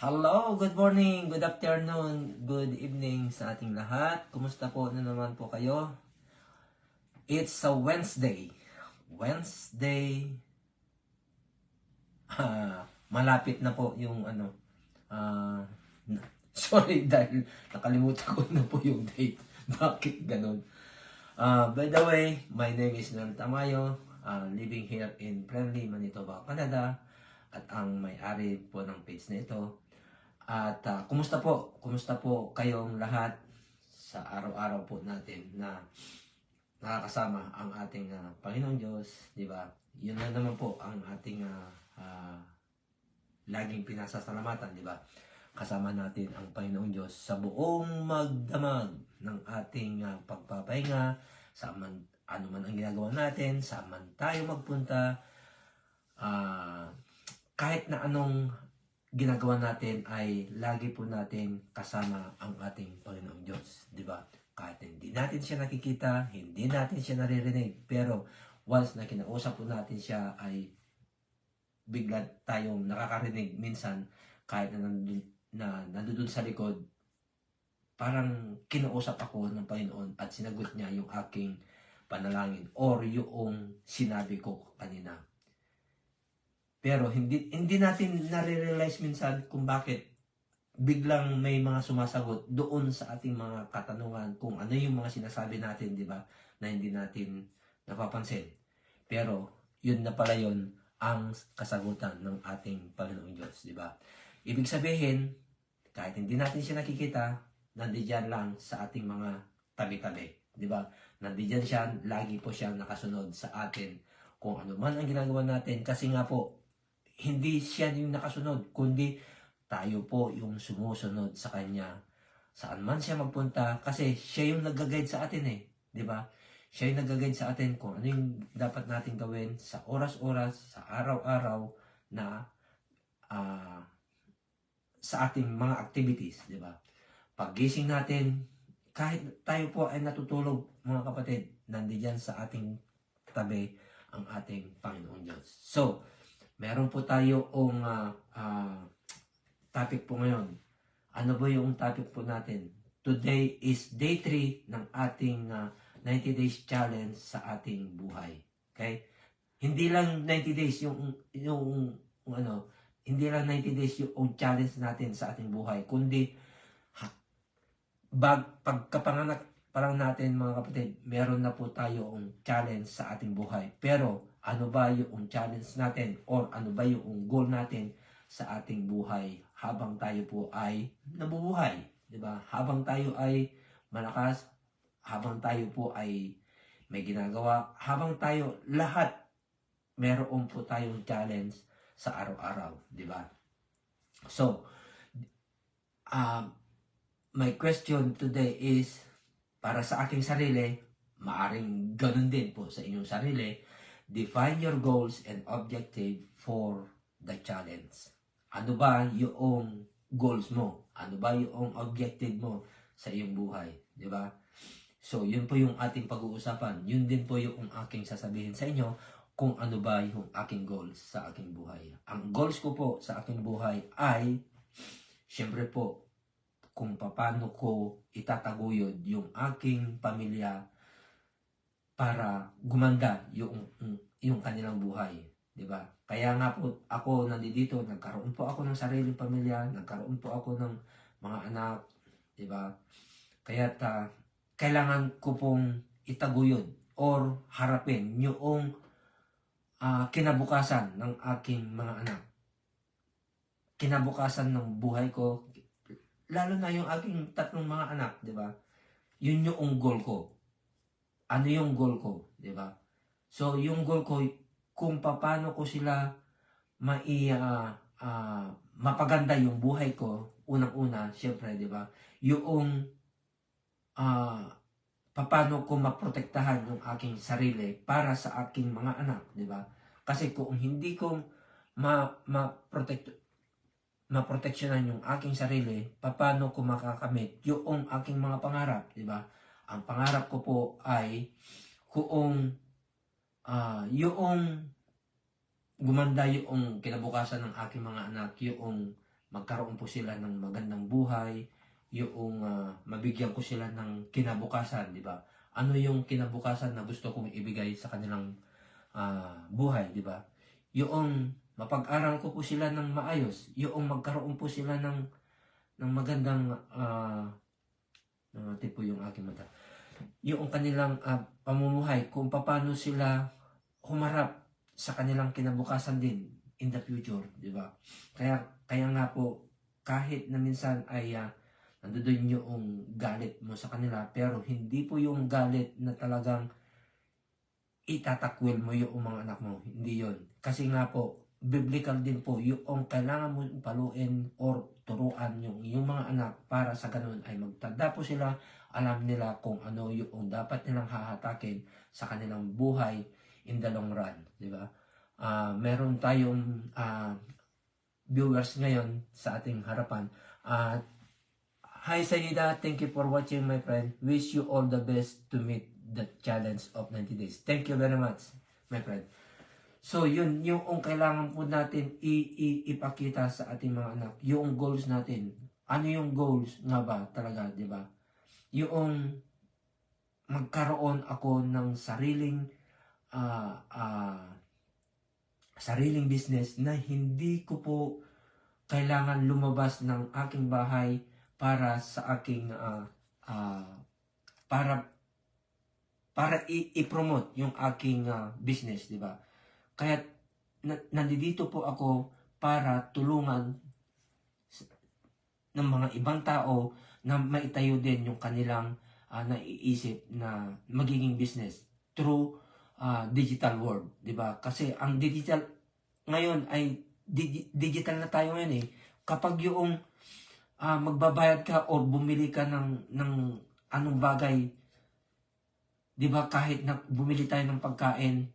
Hello, good morning, good afternoon, good evening sa ating lahat. Kumusta po na naman po kayo? It's a Wednesday. Malapit na po yung ah, sorry dahil nakalimutan ko na po yung date. Bakit ganun? By the way, my name is Nan Tamayo, living here in friendly Manitoba, Canada, at ang may-ari po ng page na ito. At kumusta po? Kumusta po kayong lahat sa araw-araw po natin na nakakasama ang ating Panginoon Diyos, di ba? Yun na naman po ang ating laging pinasasalamatan, di ba? Kasama natin ang Panginoon Diyos sa buong magdamag ng ating pagpapahinga, sa ano man ang ginagawa natin, saan man tayo magpunta, kahit na anong ginagawa natin ay lagi po natin kasama ang ating Panginoong Diyos, di ba? Kahit hindi natin siya nakikita, hindi natin siya naririnig, pero once na kinausap po natin siya ay bigla tayong nakakarinig minsan kahit na nandun sa likod, parang kinausap ako ng Panginoon at sinagot niya yung aking panalangin or yung sinabi ko kanina. Pero hindi natin nare-realize minsan kung bakit biglang may mga sumasagot doon sa ating mga katanungan, kung ano yung mga sinasabi natin, di ba, na hindi natin napapansin. Pero yun na pala yun ang kasagutan ng ating Panginoong Diyos, di ba? Ibig sabihin, kahit hindi natin siya nakikita, nandiyan lang sa ating mga tabi-tabi, di ba? Nandiyan siya, lagi po siya nakasunod sa atin kung ano man ang ginagawa natin, kasi nga po hindi siya yung nakasunod, kundi tayo po yung sumusunod sa kanya. Saan man siya magpunta, kasi siya yung nag-guide sa atin di ba? Siya yung nag-guide sa atin kung ano yung dapat natin gawin sa oras-oras, sa araw-araw na sa ating mga activities, di ba? Paggising natin, kahit tayo po ay natutulog, mga kapatid, nandiyan sa ating tabi ang ating Panginoong Diyos. So, meron po tayo topic po ngayon. Ano ba yung topic po natin? Today is day 3 ng ating 90 days challenge sa ating buhay. Okay? Hindi lang 90 days hindi lang 90 days yung challenge natin sa ating buhay, kundi pagkapanganak pa lang natin, mga kapatid, meron na po tayong challenge sa ating buhay. Pero ano ba yung challenge natin or ano ba yung goal natin sa ating buhay habang tayo po ay nabubuhay, di ba? Habang tayo ay malakas, habang tayo po ay may ginagawa, habang tayo lahat meron po tayong challenge sa araw-araw, di ba? So, my question today is para sa aking sarili, maaring ganun din po sa inyong sarili. Define your goals and objective for the challenge. Ano ba yung goals mo? Ano ba yung objective mo sa iyong buhay? Di ba? So, yun po yung ating pag-uusapan. Yun din po yung aking sasabihin sa inyo kung ano ba yung aking goals sa aking buhay. Ang goals ko po sa aking buhay ay, syempre po, kung paano ko itataguyod yung aking pamilya para gumanda yung kanilang buhay, di ba? Kaya nga po ako nandito, nagkaroon po ako ng sariling pamilya, nagkaroon po ako ng mga anak, di ba? Kaya kailangan ko pong itaguyod or harapin yung kinabukasan ng aking mga anak. Kinabukasan ng buhay ko, lalo na yung aking 3 mga anak, di ba? Yun yung goal ko. Ano yung goal ko, di ba? So, yung goal ko, kung paano ko sila mapaganda yung buhay ko, unang-una, syempre, di ba? Yung paano ko maprotektahan yung aking sarili para sa aking mga anak, di ba? Kasi kung hindi ko maproteksyonan yung aking sarili, paano ko makakamit yung aking mga pangarap, di ba? Ang pangarap ko po ay kung yung gumanda yung kinabukasan ng aking mga anak, yung magkaroon po sila ng magandang buhay, yung mabigyan ko sila ng kinabukasan, di ba? Ano yung kinabukasan na gusto kong ibigay sa kanilang buhay, di ba? Yung mapag-aral ko po sila ng maayos, yung magkaroon po sila ng magandang tipo yung aking mata. Yung kanilang pamumuhay, kung paano sila humarap sa kanilang kinabukasan din in the future, di ba? Kaya nga po, kahit na minsan ay nandoon yung galit mo sa kanila, pero hindi po yung galit na talagang itatakwil mo yung mga anak mo. Hindi yon. Kasi nga po, biblical din po yung kailangan mo paluin or turuan yung mga anak para sa ganun ay magtanda po sila, alam nila kung ano yung dapat nilang hahatakin sa kanilang buhay in the long run, di ba? Meron tayong viewers ngayon sa ating harapan. Hi Sayida, thank you for watching my friend. Wish you all the best to meet the challenge of 90 days. Thank you very much, my friend. So, yun, yung kailangan po natin ipakita sa ating mga anak, yung goals natin. Ano yung goals nga ba talaga, di ba? Yung magkaroon ako ng sariling business na hindi ko po kailangan lumabas ng aking bahay para sa aking para i-promote yung aking business, di ba? Kaya nandito po ako para tulungan ng mga ibang tao na maitayo din yung kanilang naiisip na magiging business through digital world, di ba? Kasi ang digital ngayon ay digital na tayo ngayon eh. Kapag yung magbabayad ka or bumili ka ng anong bagay, di ba, kahit na bumili tayo ng pagkain,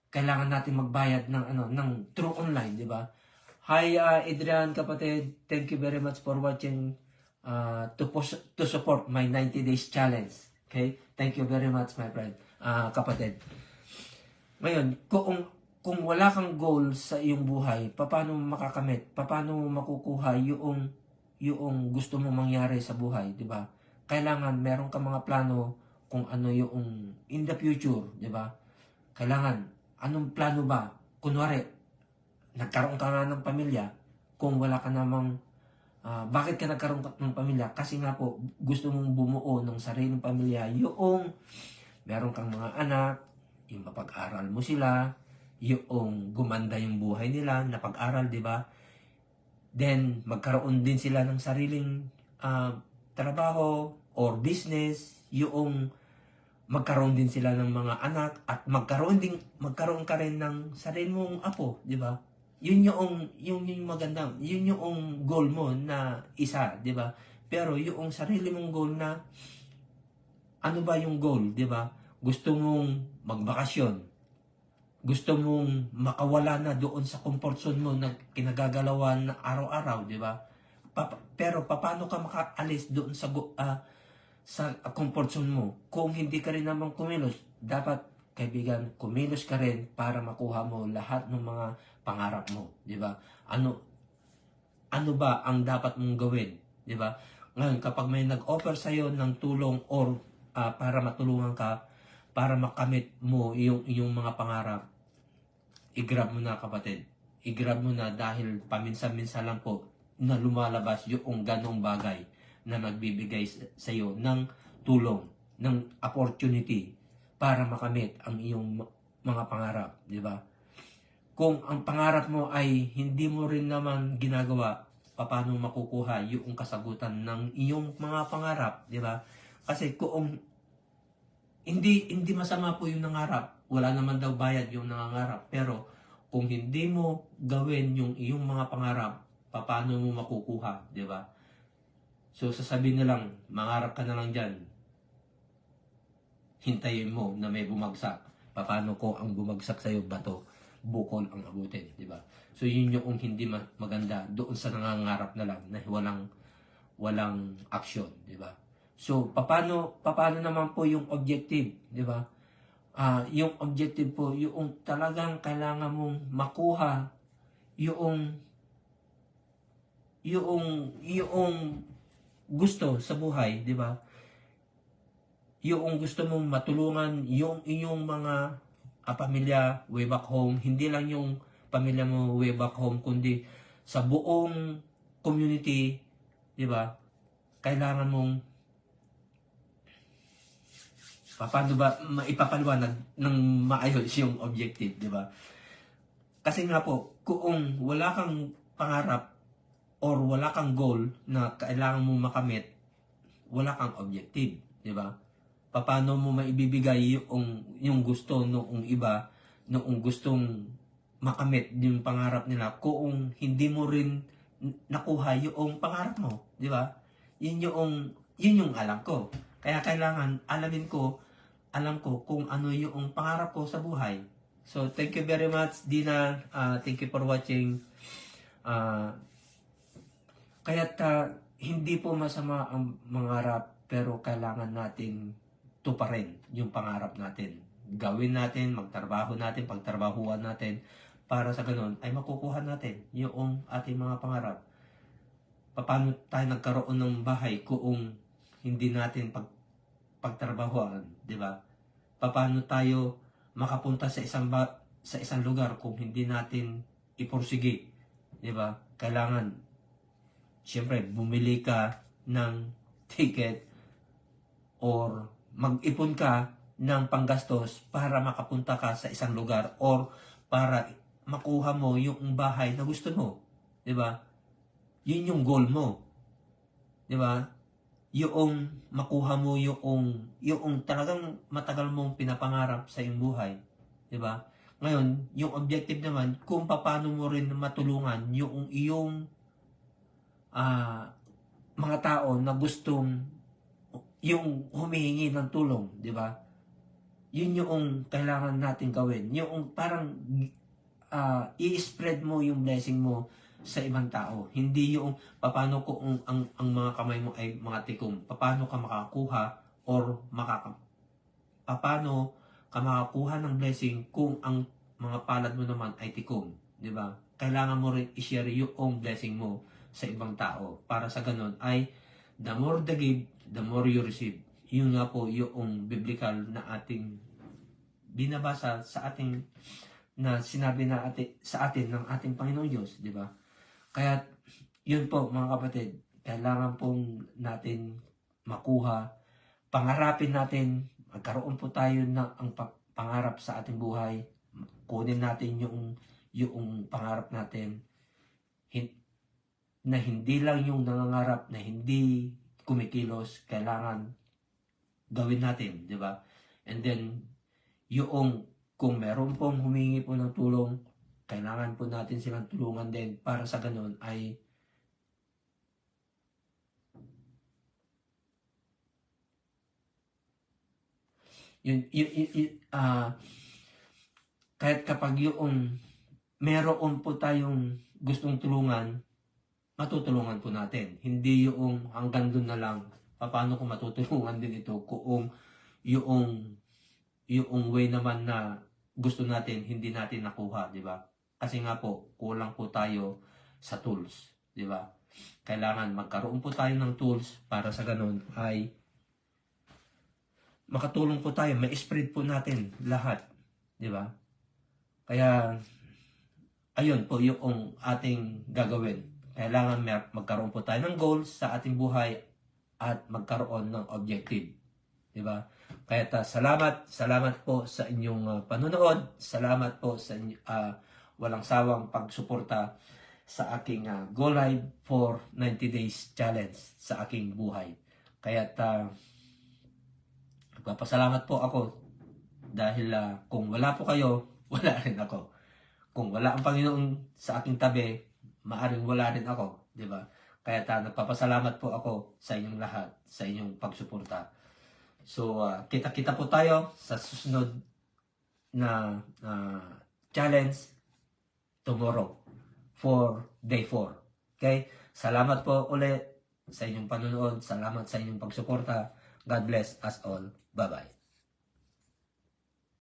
kailangan natin magbayad ng through online, di ba? Hi Adrian, kapatid, thank you very much for watching to support my 90 days challenge. Okay? Thank you very much, my friend, kapatid. Ngayon, kung wala kang goal sa iyong buhay, paano makakamit? Paano makukuha yung gusto mong mangyari sa buhay, di ba? Kailangan meron kang mga plano kung ano yung in the future, di ba? Kailangan, anong plano ba? Kunwari, nagkaroon ka nga ng pamilya, kung wala ka namang, bakit ka nagkaroon ng pamilya? Kasi nga po, gusto mong bumuo ng sariling pamilya, yung meron kang mga anak, yung mapag-aral mo sila, yung gumanda yung buhay nila, napag-aral, di ba? Then, magkaroon din sila ng sariling trabaho or business, yung magkaroon din sila ng mga anak at magkaroon ka rin ng sarili mong apo, di ba? Yun yung maganda, yun yung goal mo na isa, di ba? Pero yung sarili mong goal na ano ba yung goal, di ba? Gusto mong magbakasyon. Gusto mong makawala na doon sa comfort zone mo na kinagagalawan na araw-araw, di ba? Pero paano ka makaalis doon sa comfort zone mo? Kung hindi ka rin naman kumilos, dapat, kaibigan, kumilos ka rin para makuha mo lahat ng mga pangarap mo, di ba? Ano ba ang dapat mong gawin, di ba? Ngayon, kapag may nag-offer sa'yo ng tulong or para matulungan ka, para makamit mo yung mga pangarap, i-grab mo na, kapatid. I-grab mo na dahil paminsan-minsan lang po na lumalabas yung ganong bagay na magbibigay sa iyo ng tulong, ng opportunity para makamit ang iyong mga pangarap, di ba? Kung ang pangarap mo ay hindi mo rin naman ginagawa, paano makukuha yung kasagutan ng iyong mga pangarap, di ba? Kasi kung hindi masama po yung nangarap, wala naman daw bayad yung nangangarap, pero kung hindi mo gawin yung iyong mga pangarap, paano mo makukuha, di ba? So sasabihin na lang, mangarap ka na lang dyan, hintayin mo na may bumagsak. Paano ko ang bumagsak sa'yo, bato, bukol ang abutin, di ba? So yun yung hindi maganda doon sa nangangarap na lang na walang action, di ba? So paano naman po yung objective, di ba? Yung objective po, yung talagang kailangan mong makuha yung yung gusto sa buhay, di ba? Yung gusto mong matulungan yung inyong mga pamilya way back home, hindi lang yung pamilya mo way back home, kundi sa buong community, di ba? Kailangan mong paano ba maipapaliwanag ng maayos yung objective, di ba? Kasi nga po, kung wala kang pangarap or wala kang goal na kailangan mong makamit, wala kang objective, di ba? Paano mo maibibigay yung gusto noong iba, noong gustong makamit yung pangarap nila kung hindi mo rin nakuha yung pangarap mo, di ba? Yun yung alam ko. Kaya kailangan alam ko kung ano yung pangarap ko sa buhay. So, thank you very much, Dina. Thank you for watching. Kaya't hindi po masama ang mangarap, pero kailangan natin tuparin yung pangarap natin. Gawin natin, magtrabaho natin, pagtrabahuan natin, para sa ganun ay makukuha natin yung ating mga pangarap. Paano tayo nagkaroon ng bahay kung hindi natin pagtrabahuan, di ba? Paano tayo makapunta sa isang lugar kung hindi natin ipursige, di ba? Kailangan siyempre bumili ka ng ticket or mag-ipon ka ng panggastos para makapunta ka sa isang lugar or para makuha mo yung bahay na gusto mo, di ba? Yun yung goal mo, di ba? Yung makuha mo yung talagang matagal mong pinapangarap sa iyong buhay, di ba? Ngayon, yung objective naman kung paano mo rin matulungan yung iyong mga tao na gustong yung humihingi ng tulong, di ba? Yun yung kailangan natin gawin. Yung parang i-spread mo yung blessing mo sa ibang tao. Hindi yung paano kung ang mga kamay mo ay mga tikom. Paano ka makakuha or paano ka makakuha ng blessing kung ang mga palad mo naman ay tikom, di ba? Kailangan mo rin i-share yung blessing mo sa ibang tao. Para sa ganun ay the more the give, the more you receive. Yun nga po yung biblical na ating binabasa sa ating na sinabi na sa atin ng ating Panginoong Diyos, di ba? Kaya yun po mga kapatid, kailangan pong natin makuha, pangarapin natin, magkaroon po tayo ng ang pangarap sa ating buhay, kunin natin yung pangarap natin, na hindi lang yung nangangarap, na hindi kumikilos, kailangan gawin natin, di ba? And then, kung meron pong humingi po ng tulong, kailangan po natin silang tulungan din para sa ganun ay kahit kapag meron po tayong gustong tulungan, matutulungan po natin. Hindi yung hanggang doon na lang, paano ko matutulungan din ito kung yung way naman na gusto natin, hindi natin nakuha, di ba? Kasi nga po, kulang po tayo sa tools, di ba? Kailangan magkaroon po tayo ng tools para sa ganun ay makatulong po tayo, ma-spread po natin lahat, di ba? Kaya, ayun po yung ating gagawin. Kailangan magkaroon po tayo ng goals sa ating buhay at magkaroon ng objective, di ba? Kaya salamat po sa inyong panonood. Salamat po sa walang sawang pagsuporta sa aking Go Live for 90 Days Challenge sa aking buhay. Kaya nagpapasalamat po ako dahil kung wala po kayo, wala rin ako. Kung wala ang Panginoon sa aking tabi, maaring wala rin ako, di ba? Kaya nagpapasalamat po ako sa inyong lahat, sa inyong pagsuporta. So, kita-kita po tayo sa susunod na challenge tomorrow for day 4. Okay? Salamat po ulit sa inyong panonood. Salamat sa inyong pagsuporta. God bless us all. Bye-bye.